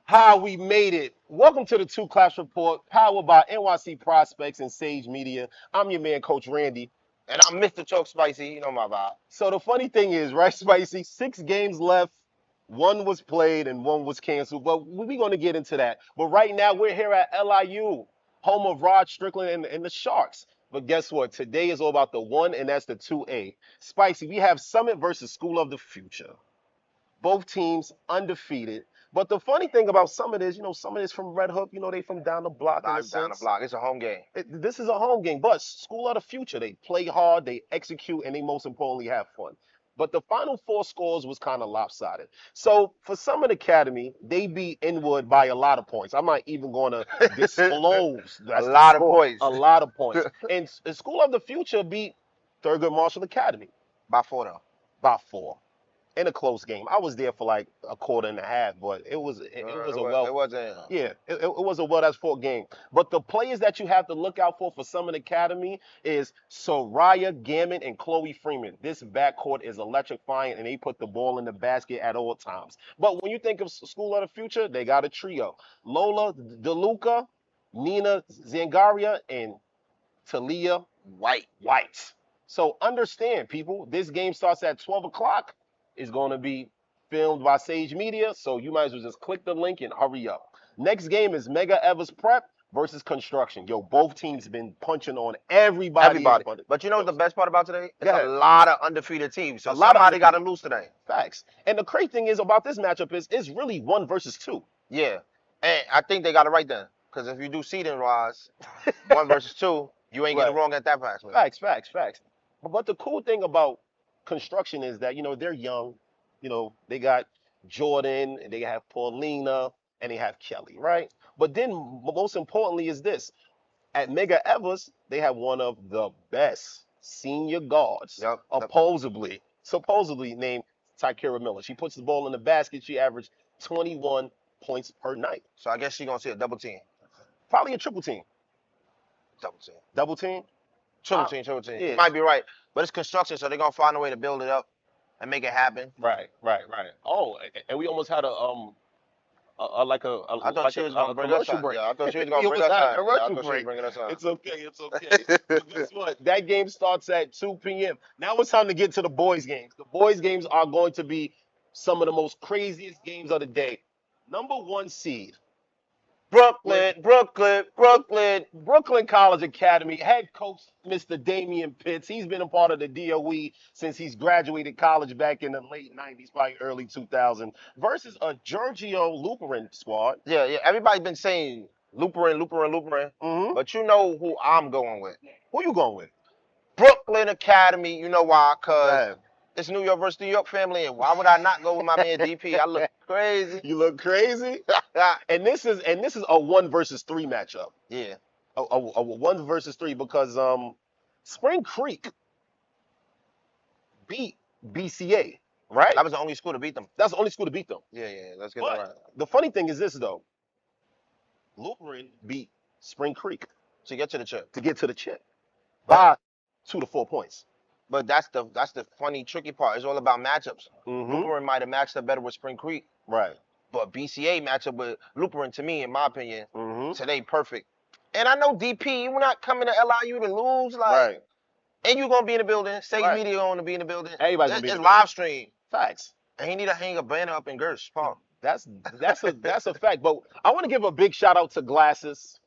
How we made it. Welcome to the Two Clash Report, powered by NYC Prospects and Sage Media. I'm your man, Coach Randy. And I'm Mr. Choke Spicy. You know my vibe. So the funny thing is, right, Spicy, 6 games left. One was played and one was canceled, but we're going to get into that. But right now, we're here at LIU, home of Rod Strickland and the Sharks. But guess what? Today is all about the one, and that's the 2A. Spicy, we have Summit versus School of the Future. Both teams undefeated. But the funny thing about Summit is, Summit is from Red Hook. They from down the block in a Live down the sense. block. It's a home game. This is a home game, but School of the Future, they play hard, they execute, and they most importantly have fun. But the final four scores was kind of lopsided. So for Summit Academy, they beat Inwood by a lot of points. I'm not even going to disclose A that's the lot of score. points. A lot of points. And School of the Future beat Thurgood Marshall Academy By 4 though. by 4 in a close game. I was there for like a quarter and a half, but it was a well. It wasn't. Yeah, it was a well, that's fought game. But the players that you have to look out for Summit Academy is Soraya Gammon and Chloe Freeman. This backcourt is electrifying, and they put the ball in the basket at all times. But when you think of School of the Future, they got a trio: Lola DeLuca, Nina Zangaria, and Talia White. So understand, people, this game starts at 12 o'clock. It's going to be filmed by Sage Media, so you might as well just click the link and hurry up. Next game is Mega Evers Prep versus Construction. Yo, both teams been punching on everybody. But you know what the best part about today? It's Yeah. a lot of undefeated teams. So A lot of somebody got to lose today. Facts. And the crazy thing is about this matchup is it's really 1 versus 2. Yeah. And I think they got it right then. Because if you do seeding wise, 1 versus 2, you ain't getting Right. wrong at that pass. Facts. But the cool thing about Construction is that, they're young. They got Jordan, and they have Paulina, and they have Kelly, right? But then most importantly is this. At Mega Evers, they have one of the best senior guards, Yep. supposedly named Tykera Miller. She puts the ball in the basket. She averaged 21 points per night. So I guess she's going to see a double team. Probably a triple team. Double team. Double team? Triple team. Yeah. You might be right. But it's construction, so they're going to find a way to build it up and make it happen. Right. Oh, and we almost had I thought she was going to bring us commercial on. break. Yeah, I thought she was We going to bring almost us had a on. commercial I thought she was break. bringing us on. It's okay. But guess what? That game starts at 2 p.m. Now it's time to get to the boys' games. The boys' games are going to be some of the most craziest games of the day. Number 1 seed, Brooklyn College Academy, head coach Mr. Damian Pitts. He's been a part of the DOE since he's graduated college back in the late 90s, probably early 2000s, versus a Giorgio Luperin squad. Yeah. Everybody's been saying Luperin. Mm-hmm. But you know who I'm going with. Who you going with? Brooklyn Academy. You know why? Because Man, it's New York versus New York family. And why would I not go with my man DP? I look crazy. you look crazy. And this is a 1 versus 3 matchup. Yeah. A 1 versus 3 because Spring Creek beat BCA, right? That was the only school to beat them. That's the only school to beat them. Yeah. Let's get that right. But the funny thing is this though. Lutheran beat Spring Creek To get to the chip. to get to the chip by 2 to 4 points. But that's the funny, tricky part. It's all about matchups. Mm-hmm. Luperin might have matched up better with Spring Creek. Right. But BCA matchup with Luperin, to me, in my opinion, Mm-hmm. today perfect. And I know DP, you're not coming to LIU to lose. Like, Right. and you're going to be in the building. Sage Right. Media going to be in the building. Everybody's gonna be in It's the building. live stream. Facts. And he need to hang a banner up in Gersh Park. That's a fact. But I want to give a big shout out to Glasses.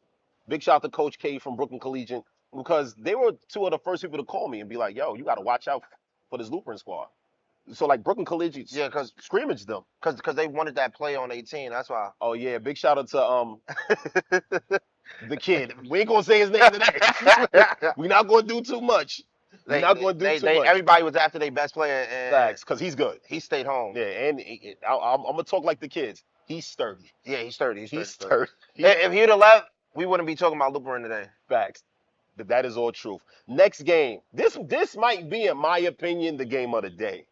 Big shout out to Coach K from Brooklyn Collegiate because they were 2 of the first people to call me and be like, "Yo, you got to watch out for this Lutheran squad." So like Brooklyn Collegiate, Yeah, because scrimmaged them. they wanted that play on 18. That's why. Oh yeah, big shout out to the kid. We ain't gonna say his name today. We're not gonna do too much. We're not gonna do too much. Everybody was after their best player, and Facts, because he's good. he stayed home. Yeah, and I'm gonna talk like the kids. He's sturdy. Yeah, he's sturdy. He's sturdy. If he'd have left, we wouldn't be talking about Luperin today. Facts. That is all truth. Next game. This might be, in my opinion, the game of the day.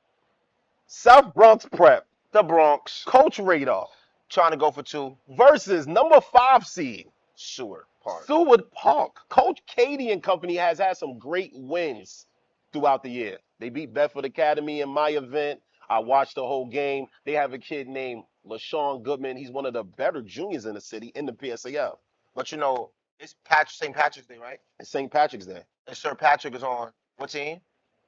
South Bronx Prep, The Bronx Coach Radar trying to go for 2. versus number 5 seed Seward Park. Seward Park. Coach Katie and company has had some great wins throughout the year. They beat Bedford Academy in my event. I watched the whole game. They have a kid named LaShawn Goodman. He's one of the better juniors in the city in the PSAL. But it's St. Patrick's Day, right? It's St. Patrick's Day. And Sir Patrick is on what team?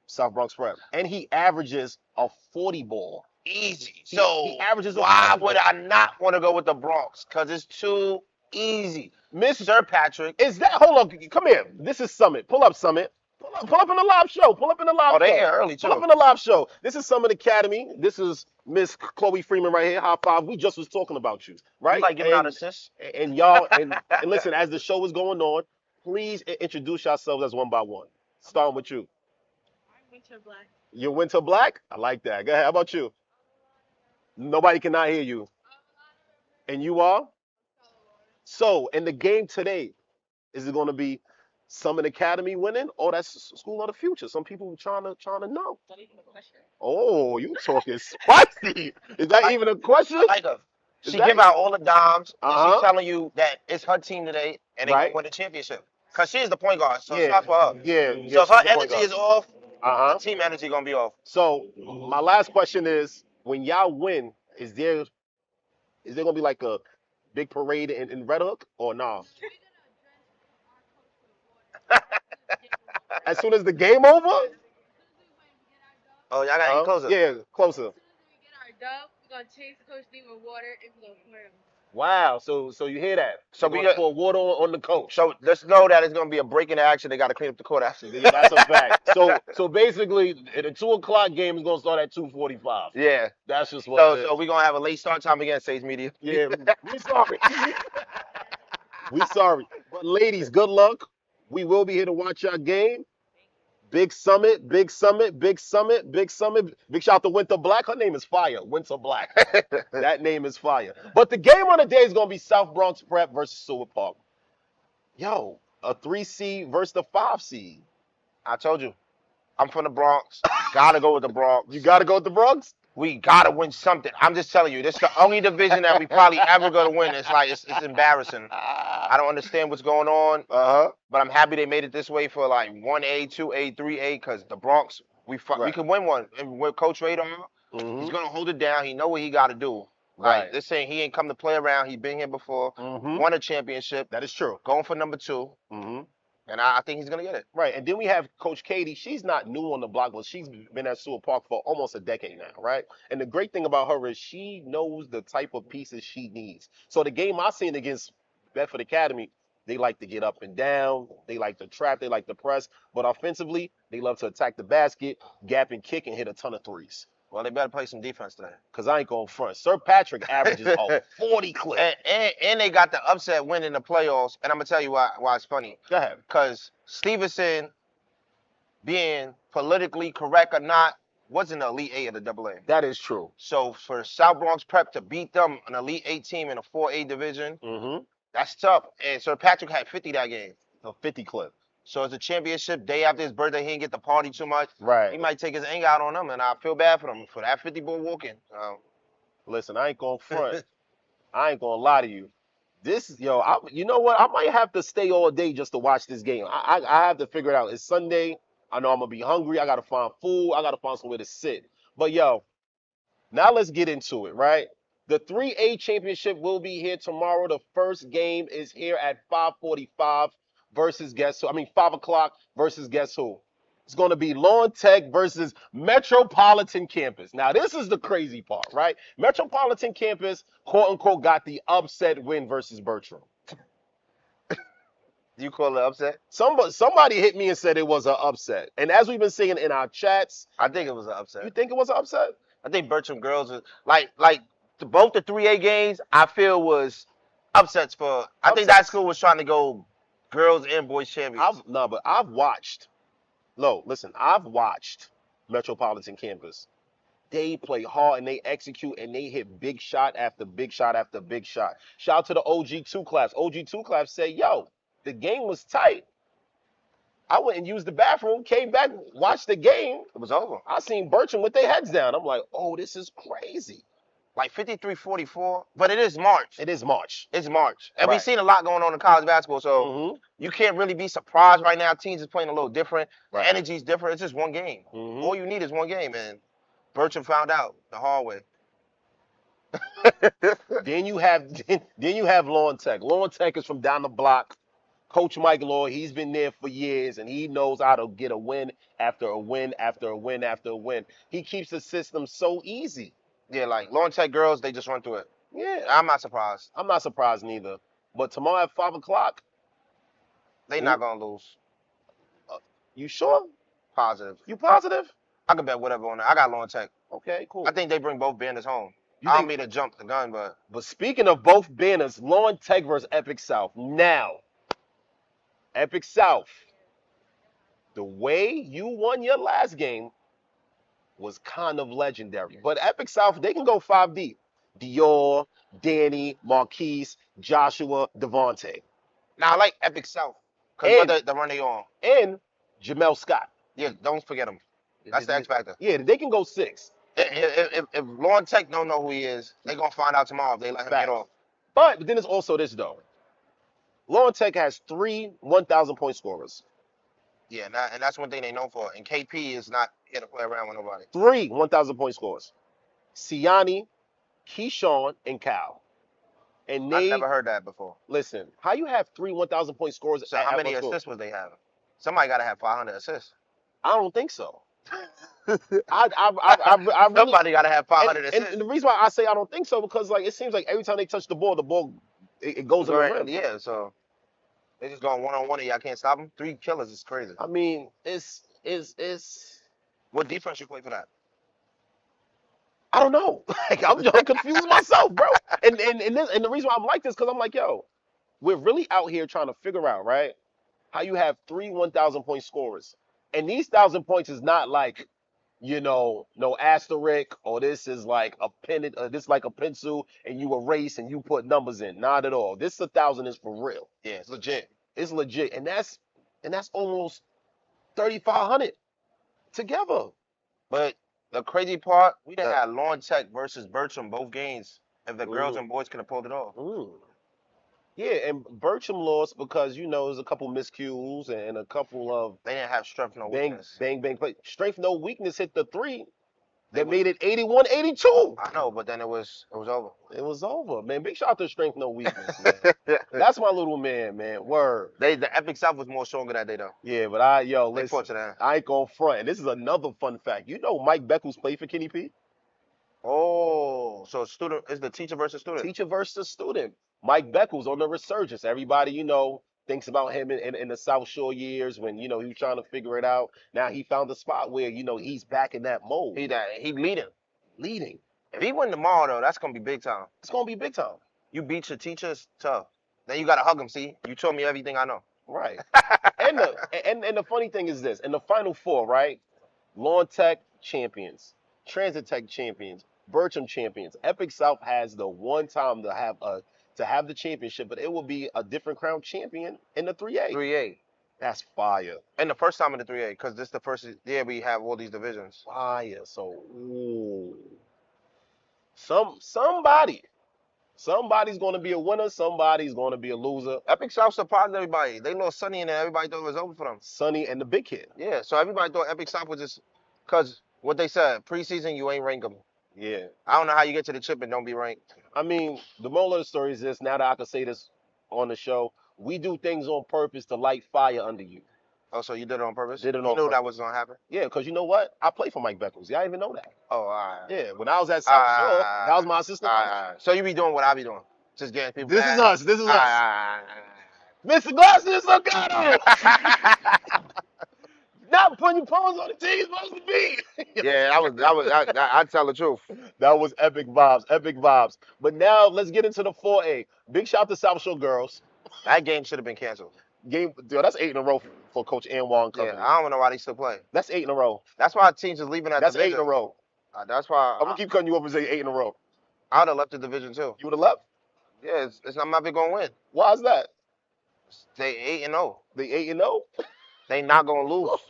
South Bronx Prep. And he averages a 40 ball. Easy. He So averages a why 40 would ball. I not want to go with the Bronx? Because it's too easy. Miss Sir Patrick. Is that hold on? Come here. This is Summit. Pull up, Summit. Pull up in the live show. Pull up in the live Oh, show. they here early too. Pull up in the live show. This is Summit Academy. This is Miss Chloe Freeman right here. High five. We just was talking about you, right? You like giving out assists? And y'all and listen, as the show is going on, please introduce yourselves as one by one. Starting with you. I'm Winter Black. You're Winter Black? I like that. Go ahead. How about you? Nobody cannot hear you. And you are? So, in the game today, is it going to be Summit Academy winning, or that's School of the Future? Some people trying to know. Not even a question. Oh, you talking spicy? Is that even a question? I like her. Is She that- give out all the dimes, and Uh-huh. she's telling you that it's her team today, and they Right. gonna win the championship. Cause she is the point guard, so Yeah, it's not for her. Yeah. So if she's her the point energy guard. is off, Uh-huh. the team energy gonna be off. So my last question is: when y'all win, is there gonna be like a big parade in Red Hook or nah? As soon as the game over? Oh, y'all gotta get closer. Yeah, closer. As soon as we get our dub, we're gonna chase Coach D with water and we're gonna pour him. Wow. So you hear that? So They're we gonna got- pour water on the coach. So let's know that it's gonna be a break in action. They gotta clean up the court after. Yeah, that's a fact. So basically, the 2 o'clock game is gonna start at 2:45. Yeah. That's just what. it is. So we gonna have a late start time again, Sage Media. Yeah, we sorry. We sorry. But ladies, good luck. We will be here to watch your game. Big Summit, Big Summit, Big Summit, Big Summit. Big shout out to Winter Black. Her name is Fire. Winter Black. That name is Fire. But the game on the day is gonna be South Bronx Prep versus Seward Park. Yo, a 3 seed versus the 5 seed. I told you, I'm from the Bronx. Gotta go with the Bronx. You gotta go with the Bronx? We gotta win something. I'm just telling you, this is the only division that we probably ever gonna win. It's like it's embarrassing. I don't understand what's going on, Uh-huh. but I'm happy they made it this way for like 1A, 2A, 3A, because the Bronx, we Right. can win one. And with Coach Radar, Mm-hmm. he's gonna hold it down. He know what he gotta do. Right. Like, this ain't he ain't come to play around. He been here before, Mm-hmm. won a championship, That is true. going for number 2, Mm-hmm. and I think he's gonna get it. Right, and then we have Coach Katie. She's not new on the block, but she's been at Seward Park for almost a decade now, right? And the great thing about her is she knows the type of pieces she needs. So the game I seen against Bedford Academy, they like to get up and down, they like to trap, they like to press, but offensively, they love to attack the basket, gap and kick, and hit a ton of threes. Well, they better play some defense today. Cause I ain't going front. Sir Patrick averages a 40 clip. And they got the upset win in the playoffs, and I'm gonna tell you why it's funny. Go ahead. Because Stevenson, being politically correct or not, was in the Elite 8 of the AA. That is true. So for South Bronx Prep to beat them, an Elite 8 team in a 4A division, Mm-hmm. that's tough. And Sir Patrick had 50 that game. A 50 clip. So it's a championship day after his birthday. He didn't get to party too much. He Right. might take his anger out on them, and I feel bad for them for that 50 ball walking. Listen, I ain't going front. I ain't gonna lie to you. You know what? I might have to stay all day just to watch this game. I have to figure it out. It's Sunday. I know I'm gonna be hungry. I gotta find food. I gotta find somewhere to sit. But now let's get into it, right? The 3A championship will be here tomorrow. The first game is here at 5:45 versus guess who? 5 o'clock versus guess who? It's going to be Lawn Tech versus Metropolitan Campus. Now, this is the crazy part, right? Metropolitan Campus, quote unquote, got the upset win versus Bertram. Do you call it upset? Somebody hit me and said it was an upset. And as we've been saying in our chats, I think it was an upset. you think it was an upset? I think Bertram girls was both the 3A games. I feel was upsets for. I think that school was trying to go girls and boys champions. I've watched. No, listen, I've watched Metropolitan Campus. They play hard and they execute and they hit big shot after big shot after big shot. Shout out to the OG2 class. OG2 class said, the game was tight. I went and used the bathroom, came back, watched the game. It was over. I seen Bertram with their heads down. I'm like, oh, this is crazy. Like 53-44, but it is March. It is March. It's March. And Right. we've seen a lot going on in college basketball, so Mm-hmm. you can't really be surprised right now. Teams is playing a little different. Right. The energy's different. It's just one game. Mm-hmm. All you need is one game, and Bertram found out the hard way. Then you have then you have Lawn Tech. Lawn Tech is from down the block. Coach Mike Law, he's been there for years and he knows how to get a win after a win after a win after a win. He keeps the system so easy. Yeah, like Lawn Tech girls, they just run through it. Yeah, I'm not surprised. I'm not surprised neither. But tomorrow at 5 o'clock, They not gonna lose. you sure? Positive. You positive? I can bet whatever on that. I got Lawn Tech. Okay, cool. I think they bring both banners home. You I don't think? mean to jump the gun, but But speaking of both banners, Lawn Tech versus Epic South. Now, Epic South, the way you won your last game was kind of legendary. But Epic South, they can go 5 deep. Dior, Danny, Marquise, Joshua, Devontae, now I like Epic South because And- what the run they on. and Jamel Scott. Yeah, don't forget him. That's the X factor. Yeah, they can go 6. If Lawn Tech don't know who he is, they gonna find out tomorrow if they let him Facts. get off. But then there's also this, though. Lawn Tech has 3 1,000-point scorers. Yeah, and that's one thing they know for. And KP is not here to play around with nobody. 3 1,000-point scorers. Siani, Keyshawn, and Cal. And I they never heard that before. listen. How you have 3 1,000-point scorers? So how many assists was they having? Somebody got to have 500 assists. I don't think so. I really, Somebody got to have 500 assists. and the reason why I say I don't think so because like it seems like every time they touch the ball it goes in the rim. Yeah, so they just going one-on-one and y'all can't stop them. 3 killers is crazy. I mean, it's What defense you play for that? I don't know. Like I'm confused myself, bro. And the reason why I'm like this because I'm like, yo, we're really out here trying to figure out, right? How you have 3 1,000-point scorers. And these 1,000 points is not like, no asterisk or this is like a pen, this is like a pencil and you erase and you put numbers in. Not at all. This 1,000 is for real. Yeah, it's legit. It's legit. And that's almost 3,500 together. But the crazy part, we done had Lawn Tech versus Bertram both games. If the girls and boys could have pulled it off. Yeah, and Bertram lost because there's a couple miscues and a couple of They didn't have strength, no bang weakness. bang play. Strength no weakness hit the 3 that made it 81-82. I know, but then it was over. It was over, man. Big shout out to Strength No Weakness, man. That's my little man. Word. The Epic South was more stronger that day though. Yeah, but listen, I ain't gonna front. And this is another fun fact. Mike Beckles played for Kenny P? Oh, so student is the teacher versus student. Teacher versus student. Mike Beckles on the resurgence. Everybody, thinks about him in the South Shore years when, he was trying to figure it out. Now he found a spot where, he's back in that mode. He leading. Leading. If he win tomorrow though, that's gonna be big time. It's gonna be big time. You beat your teachers, tough. Then you gotta hug him. See, you told me everything I know. Right. and the funny thing is this: in the Final Four, right? Lawn Tech champions, Transit Tech champions, Bertram champions. Epic South has the one time to have the championship, but it will be a different crown champion in the 3A. 3A. That's fire. And the first time in the 3A, because this is the first year we have all these divisions. Fire. So, somebody's going to be a winner. Somebody's going to be a loser. Epic South surprised everybody. They lost Sonny and everybody thought it was over for them. Sonny and the big kid. Yeah, so everybody thought Epic South was just, because what they said, preseason, you ain't rank them. Yeah. I don't know how you get to the chip and don't be ranked. I mean, the moral of the story is this. Now that I can say this on the show, we do things on purpose to light fire under you. Oh, so you did it on purpose? Did it on You knew purpose. that was going to happen? Yeah, because you know what? I play for Mike Beckles. Y'all even know that. Oh, all right. Yeah, when I was at South Shore, that was my assistant. All right. So you be doing what I be doing. Just getting people. This is us. This is us. All Mr. Glasses, Ocado. Not putting your paws on the team you're supposed to be. Yeah, I tell the truth. That was epic vibes, epic vibes. But now let's get into the 4A. Big shout out to South Shore girls. That game should have been canceled. That's 8 in a row for Coach Anwar and company. Yeah, I don't know why they still play. That's 8 in a row. That's why teams is leaving that That's division. 8 in a row. That's why. I'm gonna keep cutting you up and say 8 in a row. I would have left the division too. You would have left? Yeah, it's not been gonna win. Why is that? They 8-0. They 8-0? They not gonna lose.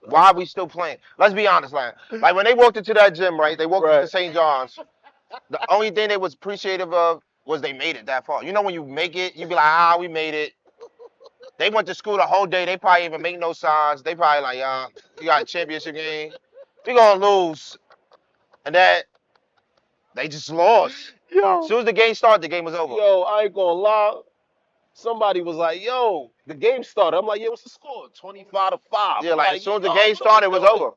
Why are we still playing? Let's be honest, like when they walked into that gym, right? They walked into St. John's. The only thing they was appreciative of was they made it that far. You know when you make it, you be like, we made it. They went to school the whole day. They probably even make no signs. They probably like, you got a championship game. We gonna lose. And that they just lost. As soon as the game started, the game was over. Yo, I ain't gonna lie. Somebody was like, yo, the game started. I'm like, yeah, what's the score? 25-5. Yeah, I'm like as like, soon as the yo, game what are we started, it was doing? over.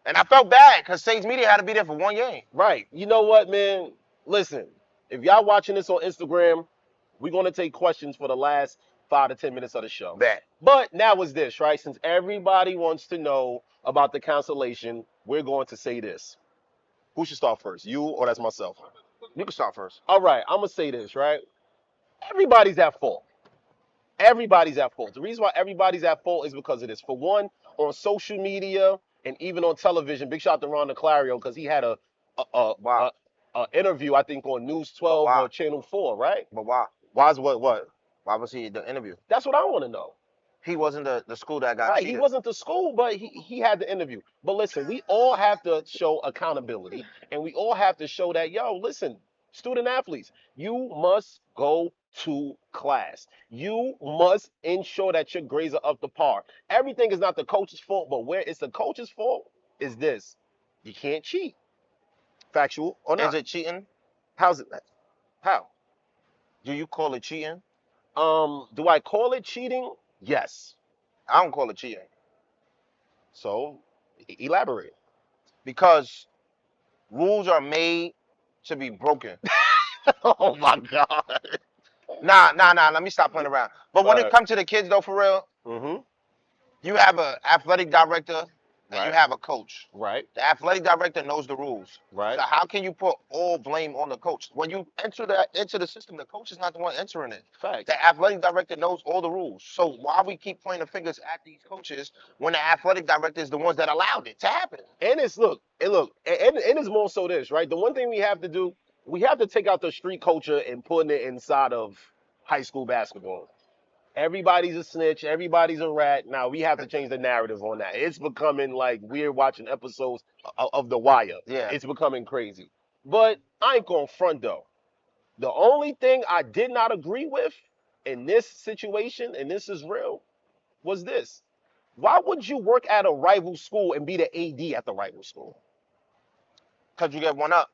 And I felt bad because Saints media had to be there for one game. Right. You know what, man? Listen, if y'all watching this on Instagram, we're gonna take questions for the last 5 to 10 minutes of the show. Bad. But now is this, right? Since everybody wants to know about the cancellation, we're going to say this. Who should start first? You or that's myself? You can start first. All right, I'm gonna say this, right? Everybody's at fault. Everybody's at fault. The reason why everybody's at fault is because of this. For one, on social media and even on television, big shout out to Ron DeClario because he had Wow. a interview I think on News But 12 why? or Channel 4, right? But why? Why's what? Why was he the interview? That's what I want to know. He wasn't the school that got Right, he cheated. wasn't the school, but he had the interview. But listen, we all have to show accountability, and we all have to show that, yo, listen, student athletes, you must go to class. You must ensure that your grades are up to par. Everything is not the coach's fault, but where it's the coach's fault is this: you can't cheat. Factual or not? Is it cheating? How's it? How? Do you call it cheating? Do I call it cheating? Yes. I don't call it cheating So, elaborate. because rules are made to be broken. Oh my God. Nah. Let me stop playing around. But when it comes to the kids, though, for real, Mm-hmm. you have an athletic director and you Right. have a coach. Right. The athletic director knows the rules. Right. So how can you put all blame on the coach? When you enter the system, the coach is not the one entering it. Facts. The athletic director knows all the rules. So why we keep pointing the fingers at these coaches when the athletic director is the ones that allowed it to happen? And it's and it's more so this, right? The one thing we have to do, we have to take out the street culture and put it inside of high school basketball. Everybody's a snitch, everybody's a rat. Now we have to change the narrative on that. It's becoming like we're watching episodes of The Wire. Yeah. It's becoming crazy. But I ain't gonna front though. The only thing I did not agree with in this situation, and this is real, was this. Why would you work at a rival school and be the AD at the rival school? Cause you get one up.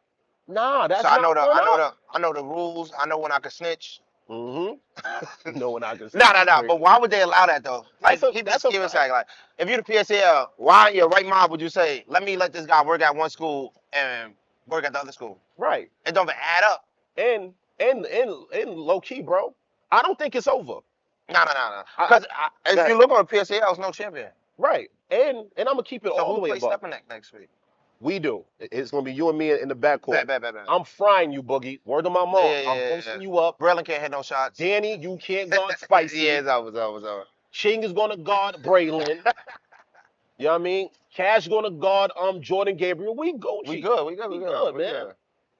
Nah, that's So I know not going up. I know the rules. I know when I can snitch. Mm-hmm. No one I can say. Nah. But why would they allow that though? Like, That's a- keep that's this a keep it fact. saying, like, if you're the PSAL, why in your right mind would you say, let me let this guy work at one school and work at the other school? Right. It don't even add up. And low key, bro. I don't think it's over. Nah. Because if you look on PSAL, it's no champion. Right. And I'm gonna keep it So all the who way plays above. stepping next week? We do. It's gonna be you and me in the backcourt. Bet. I'm frying you, Boogie. Word of my mom. I'm posting you up. Braylon can't hit no shots. Danny, you can't guard Spicy. Yeah, it's over. Ching is gonna guard Braylon. You know what I mean? Cash gonna guard Jordan Gabriel. We Gucci. We good, man.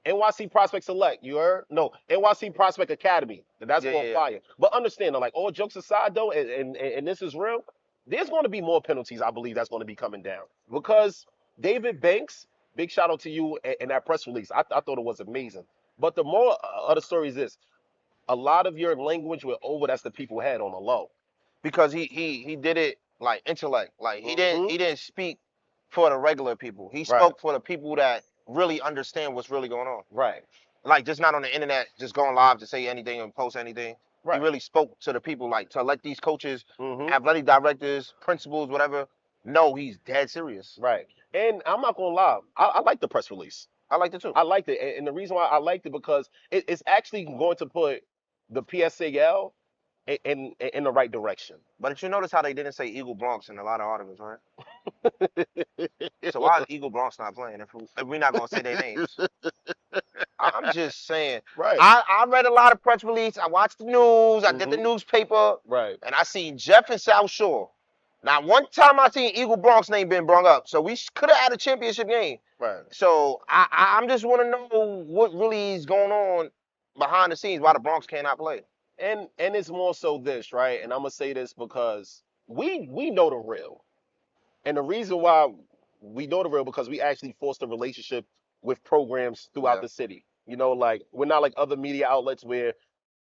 NYC Prospect Select, you heard? No, NYC Prospect Academy. That's on fire. But understand, though, like all jokes aside, though, and this is real, there's going to be more penalties, I believe, that's going to be coming down. Because David Banks, big shout out to you in that press release. I thought it was amazing. But the more of the story is this: a lot of your language with over that's the people had on the low. Because he did it like intellect. Like he Mhm. didn't speak for the regular people. He spoke for the people that really understand what's really going on. Right. Like just not on the internet, just going live to say anything and post anything. Right. He really spoke to the people, like to let these coaches, Mhm. athletic directors, principals, whatever, know he's dead serious. Right. And I'm not gonna lie, I like the press release. I liked it too. I liked it, and the reason why I liked it because it's actually going to put the PSAL in the right direction. But did you notice how they didn't say Eagle Bronx in a lot of articles, right? So why is Eagle Bronx not playing if we're not gonna say their names? I'm just saying. Right. I read a lot of press release. I watched the news. I did the newspaper. Right. And I seen Jeff and South Shore. Now, one time I seen Eagle Bronx name being brought up. So we could have had a championship game. Right. So I'm just want to know what really is going on behind the scenes, why the Bronx cannot play. And it's more so this, right? And I'm gonna say this because we know the real. And the reason why we know the real because we actually forced a relationship with programs throughout the city. You know, like we're not like other media outlets where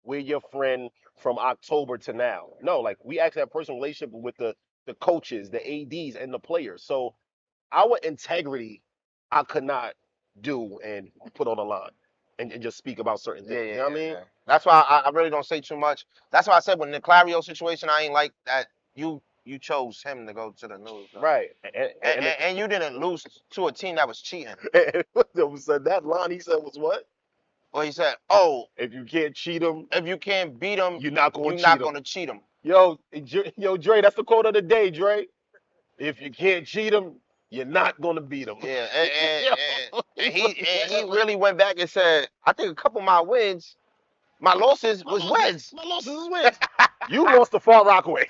we're your friend from October to now. No, like we actually have a personal relationship with the coaches, the ADs, and the players. So our integrity, I could not do and put on the line. and just speak about certain things. You know what I mean? Yeah. That's why I really don't say too much. That's why I said when the Clario situation, I ain't like that you chose him to go to the news. Though. Right. And you didn't lose to a team that was cheating. So that line he said was what? Well, he said, "Oh, If you can't cheat them, if you can't beat them, you're not going you're to not cheat them. gonna cheat them." Yo, Dre, that's the quote of the day, Dre. If you can't cheat them, you're not going to beat them. Yeah, and he really went back and said, "I think a couple of my losses was wins." My losses is wins. You lost to Far Rockaway.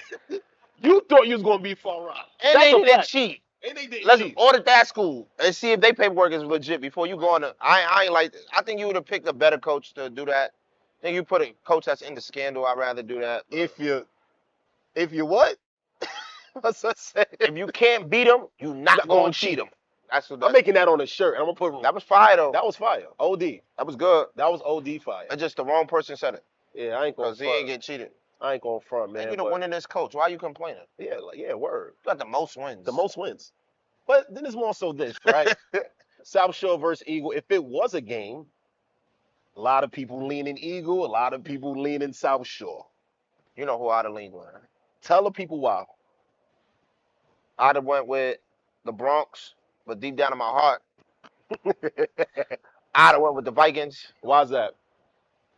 You thought you was going to beat Far Rock. And That's they a didn't fact. cheat. And they didn't Let's cheat. audit that school and see if they paperwork is legit before you go on. I ain't like. I think you would have picked a better coach to do that. I think you put a coach that's in the scandal. I'd rather do that. If you what? What's that say? If you can't beat them, you not gonna cheat them. That's what I'm making that on a shirt. I'm gonna put that was fire though. that was fire. OD. That was good. That was OD fire. It's just the wrong person said it. Yeah, I ain't gonna Cause he ain't front. get cheated. I ain't gonna front, man. And you the but- winningest coach. Why you complaining? Yeah, word. You got the most wins. The most wins. But then it's more so this, right? South Shore versus Eagle. If it was a game, a lot of people leaning Eagle, a lot of people leaning South Shore. You know who I'd have leaned with. Tell the people why. I'd have went with the Bronx, but deep down in my heart, I'd have went with the Vikings. Why's that?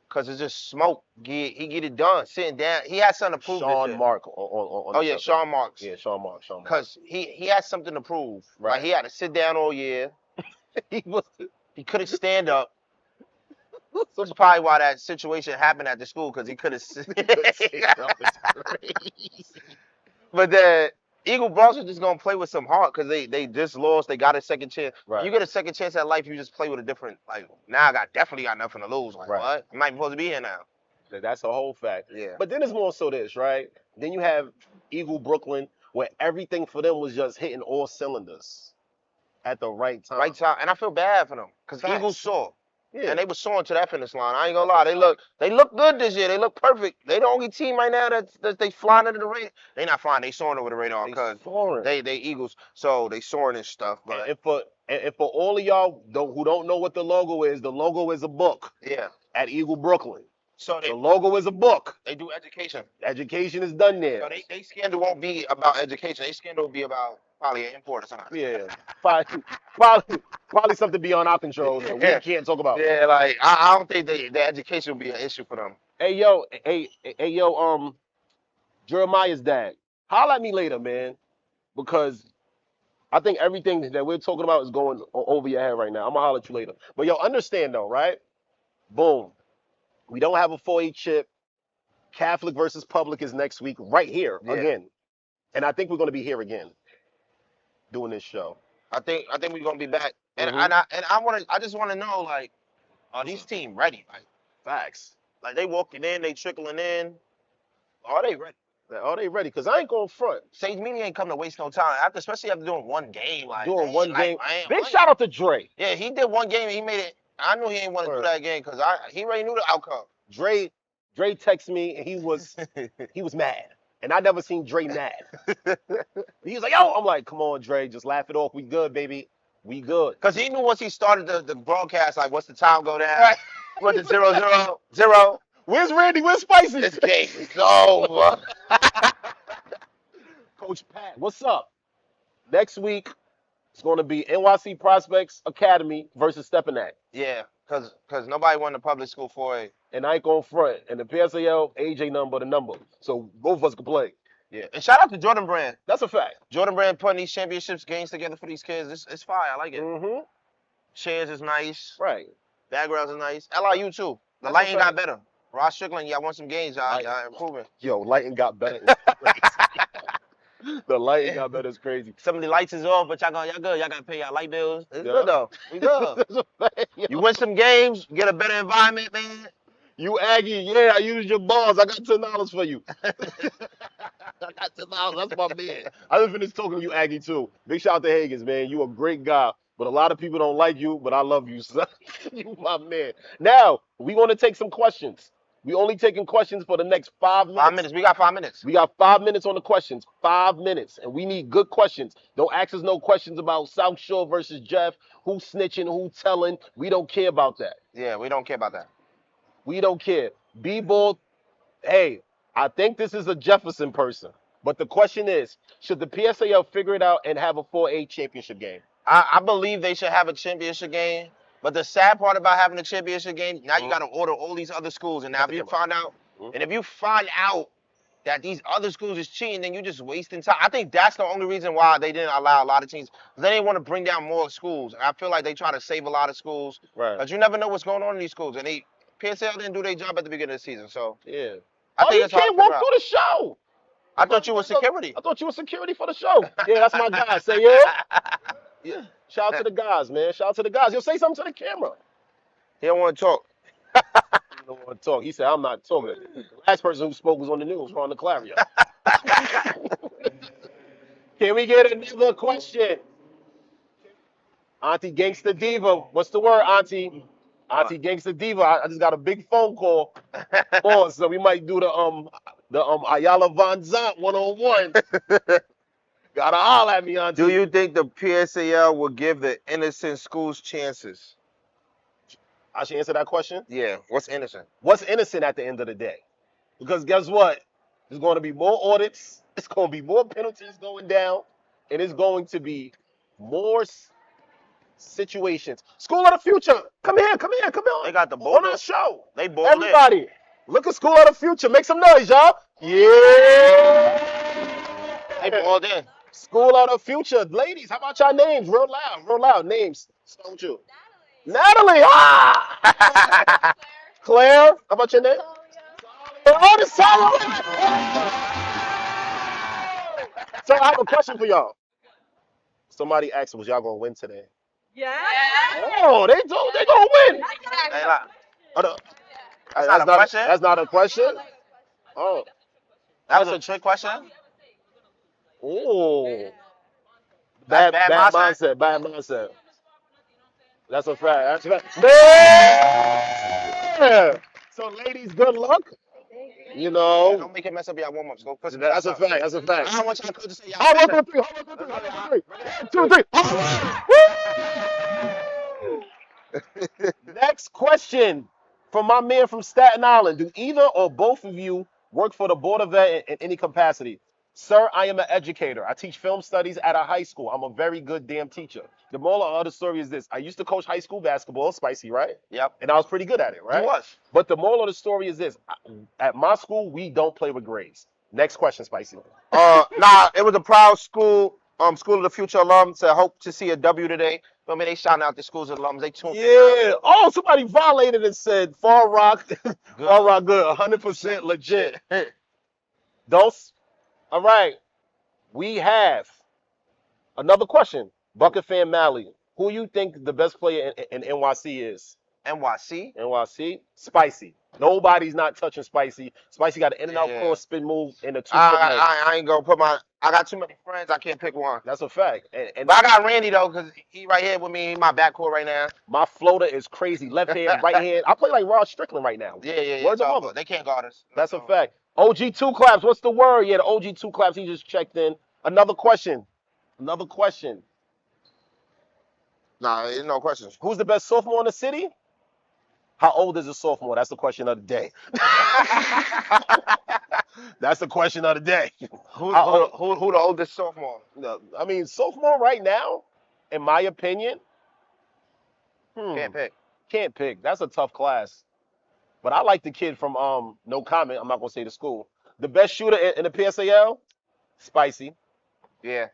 Cause it's just smoke. He get it done. Sitting down. He has something to prove. Sean this year. Mark on Oh yeah, Sean Marks. Yeah, Sean Mark. Cause he has something to prove. Right. Like he had to sit down all year. he was He couldn't stand up. That's probably why that situation happened at the school. Cause he couldn't. But the Eagle Bronx are just gonna play with some heart because they just lost. They got a second chance. Right. You get a second chance at life, you just play with a different now I definitely got nothing to lose. Like Right. what? I'm not even supposed to be here now. That's a whole fact. Yeah. But then it's more so this, right? Then you have Eagle Brooklyn, where everything for them was just hitting all cylinders at the right time. Right time. And I feel bad for them. Because Facts. Eagles saw. Yeah. And they were soaring to that finish line. I ain't gonna lie. They look good this year. They look perfect. They the only team right now that they flying under the radar. They not flying, they soaring over the radar because soaring. they Eagles. So they soaring and stuff. But And for all of y'all who don't know what the logo is a book yeah. at Eagle Brooklyn. So The logo is a book. they do education. Education is done there. So they scandal won't be about education. They scandal will be about probably an import or something. Yeah. Probably something beyond our control that Yeah. we can't talk about. Yeah, like I don't think the education will be an issue for them. Hey yo, Jeremiah's dad. Holla at me later, man. Because I think everything that we're talking about is going over your head right now. I'm gonna holler at you later. But yo, understand though, right? Boom. We don't have a 4A chip. Catholic versus public is next week, right here Yeah. again. And I think we're gonna be here again doing this show. I think we're gonna be back. And Mhm. I just wanna know, like, are these teams ready? Facts. Like they walking in, they trickling in. Are they ready? Are they ready? Because I ain't going front. Sage Media ain't come to waste no time. Especially after doing one game. Like Doing man, one like, game. man, Big what? shout out to Dre. Yeah, he did one game. He made it. I knew he ain't want to do Word. that game because he already knew the outcome. Dre texted me and he was mad. And I never seen Dre mad. He was like, yo, I'm like, come on, Dre, just laugh it off. We good, baby. We good. Because he knew once he started the broadcast, like, once the time go down, right. What's the 0-0-0? Where's Randy? Where's Spicy? This game is over. Coach Pat, what's up? Next week, it's going to be NYC Prospects Academy versus Stepinac. Yeah, because nobody won the public school 4A. And I ain't going front. And the PSAL, AJ number, the number. So both of us can play. Yeah. And shout out to Jordan Brand. That's a fact. Jordan Brand putting these championships games together for these kids. It's fire. I like it. Mm-hmm. Chairs is nice. Right. Backgrounds is nice. LIU too. The That's lighting a fact. got better. Ross Strickland, y'all won some games. Y'all improving. Yo, lighting got better. The lighting got better. It's crazy. Some of the lights is off, but y'all good. Y'all got to pay y'all light bills. It's Yeah. good though. We good. That's a fact. Yo. You win some games, get a better environment, man. You Aggie, yeah, I used your balls. I got $10 for you. I got $10. That's my man. I done finished talking to you, Aggie, too. Big shout out to Higgins, man. You a great guy. But a lot of people don't like you, but I love you, son. You my man. Now, we want to take some questions. We only taking questions for the next 5 minutes. 5 minutes. We got 5 minutes. We got 5 minutes on the questions. 5 minutes. And we need good questions. Don't ask us no questions about South Shore versus Jeff. Who snitching, who telling. We don't care about that. Yeah, we don't care about that. We don't care. B-ball, hey, I think this is a Jefferson person. But the question is, should the PSAL figure it out and have a 4A championship game? I believe they should have a championship game. But the sad part about having a championship game, now you got to order all these other schools. And now if you find out, that these other schools is cheating, then you're just wasting time. I think that's the only reason why they didn't allow a lot of teams. They didn't want to bring down more schools. I feel like they try to save a lot of schools. Right. But you never know what's going on in these schools. And PSL didn't do their job at the beginning of the season. So yeah. I think you can't walk through the show. I thought you were security. I thought you were security for the show. Yeah, that's my guy. Say yeah. Yeah. Shout out to the guys, man. Shout out to the guys. You'll say something to the camera. He don't want to talk. He don't want to talk. He said, I'm not talking. The last person who spoke was on the news, Ron DeClario. Can we get another question? Auntie Gangsta Diva. What's the word, Auntie? Auntie Gangsta Diva. I just got a big phone call. So we might do the Ayala Von Zant 101. Gotta holler at me, Auntie. Do you think the PSAL will give the innocent schools chances? I should answer that question? Yeah. What's innocent? What's innocent at the end of the day? Because guess what? There's going to be more audits. It's going to be more penalties going down. And it's going to be more situations. School of the Future. Come here. They got the ball on our show. They balled Everybody, look at School of the Future. Make some noise, y'all. Yeah. They balled in. School of the Future. Ladies, how about y'all names? Real loud. Names. Start with you. Natalie. Ah! Claire. How about your name? Oh, this Talia. So I have a question for y'all. Somebody asked, was y'all gonna win today? Yeah. Oh, they gonna win. Hey, look. That's not a question. Oh, That was a trick question. oh. Bad Bad mindset. That's a fact. Man! So, ladies, good luck. You know. Don't make it mess up your warm-ups. Go push it. That's a fact. I don't want y'all to say y'all. Oh, 1, 2, 3. 1, 2, 3. Next question from my man from Staten Island. Do either or both of you work for the Board of Ed in any capacity? Sir, I am an educator. I teach film studies at a high school. I'm a very good damn teacher. The moral of the story is this. I used to coach high school basketball, spicy, right? Yep. And I was pretty good at it, right? You was. But the moral of the story is this. At my school, we don't play with grades. Next question, Spicy. Nah, it was a proud school. School of the Future alum. So I hope to see a W today. I mean, they shouting out the school's alums. They tuned. Yeah. Oh, somebody violated and said Far Rock, Far Rock good, 100% legit. Don't. All right. We have another question. Bucket fan Mally. Who you think the best player in NYC is? NYC? NYC? Spicy. Nobody's not touching Spicy. Spicy got an in and out cross spin move and a 2-foot leg. I ain't gonna put I got too many friends. I can't pick one. That's a fact. But I got Randy though, because he right here with me in my backcourt right now. My floater is crazy. Left hand, right hand. I play like Rod Strickland right now. Yeah. Words of mother. They can't guard us. That's a fact. OG 2 claps. What's the word? Yeah, the OG 2 claps. He just checked in. Another question. Nah, there's no questions. Who's the best sophomore in the city? How old is a sophomore? That's the question of the day. That's the question of the day. Who the oldest sophomore? I mean, sophomore right now, in my opinion, Can't pick. That's a tough class. But I like the kid from no comment. I'm not gonna say the school. The best shooter in the PSAL, Spicy. Yeah.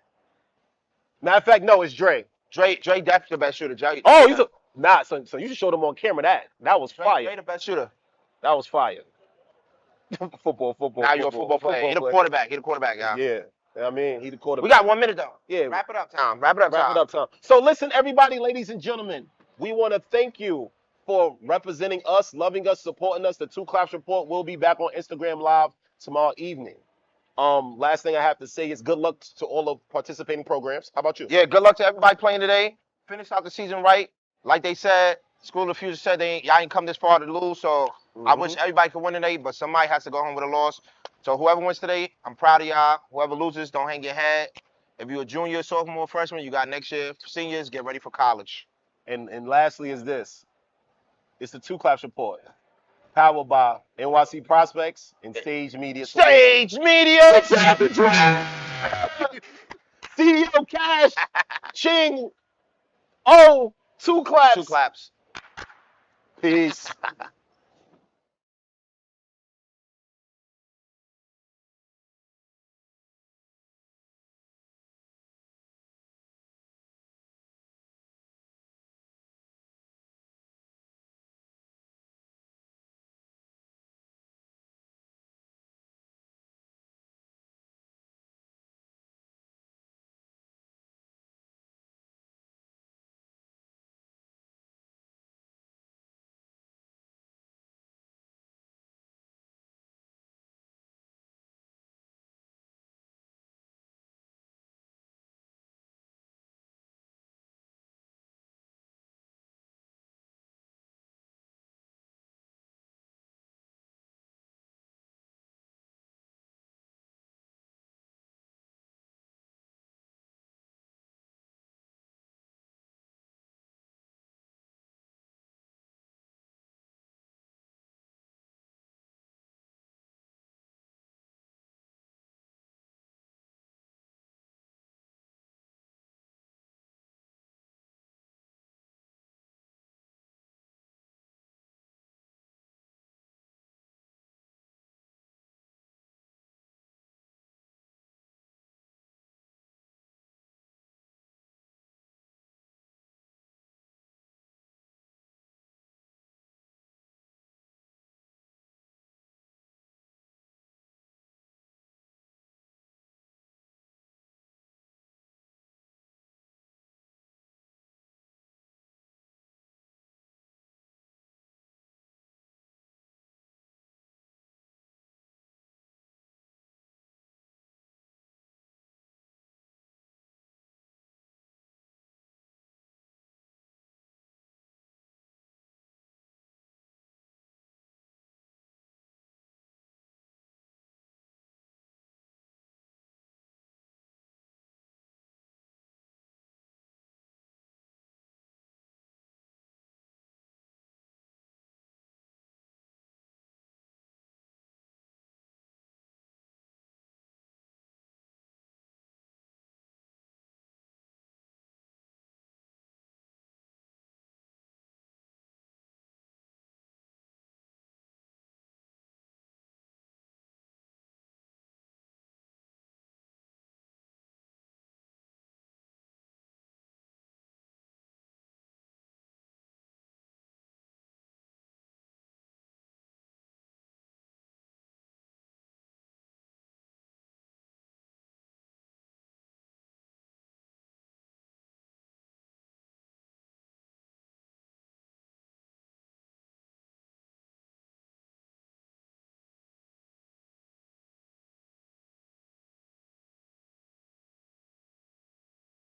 Matter of fact, no, it's Dre. Dre definitely the best shooter. So you should show them on camera that was fire. Dre the best shooter. That was fire. football. Now you're a football player. He the quarterback. Yeah. Yeah. I mean, he the quarterback. We got 1 minute though. Yeah. Wrap it up time. So listen, everybody, ladies and gentlemen, we want to thank you for representing us, loving us, supporting us. The 2 Claps Report will be back on Instagram Live tomorrow evening. Last thing I have to say is good luck to all the participating programs. How about you? Yeah, good luck to everybody playing today. Finish out the season right. Like they said, School of the Future said y'all ain't come this far to lose, so I wish everybody could win today, but somebody has to go home with a loss. So whoever wins today, I'm proud of y'all. Whoever loses, don't hang your head. If you're a junior, sophomore, freshman, you got next year. Seniors, get ready for college. And lastly is this. It's the Two Claps Report. Powered by NYC Prospects and Stage Media Solutions. Stage media. CEO Cash, Ching, Oh, Two Claps. Two claps. Peace.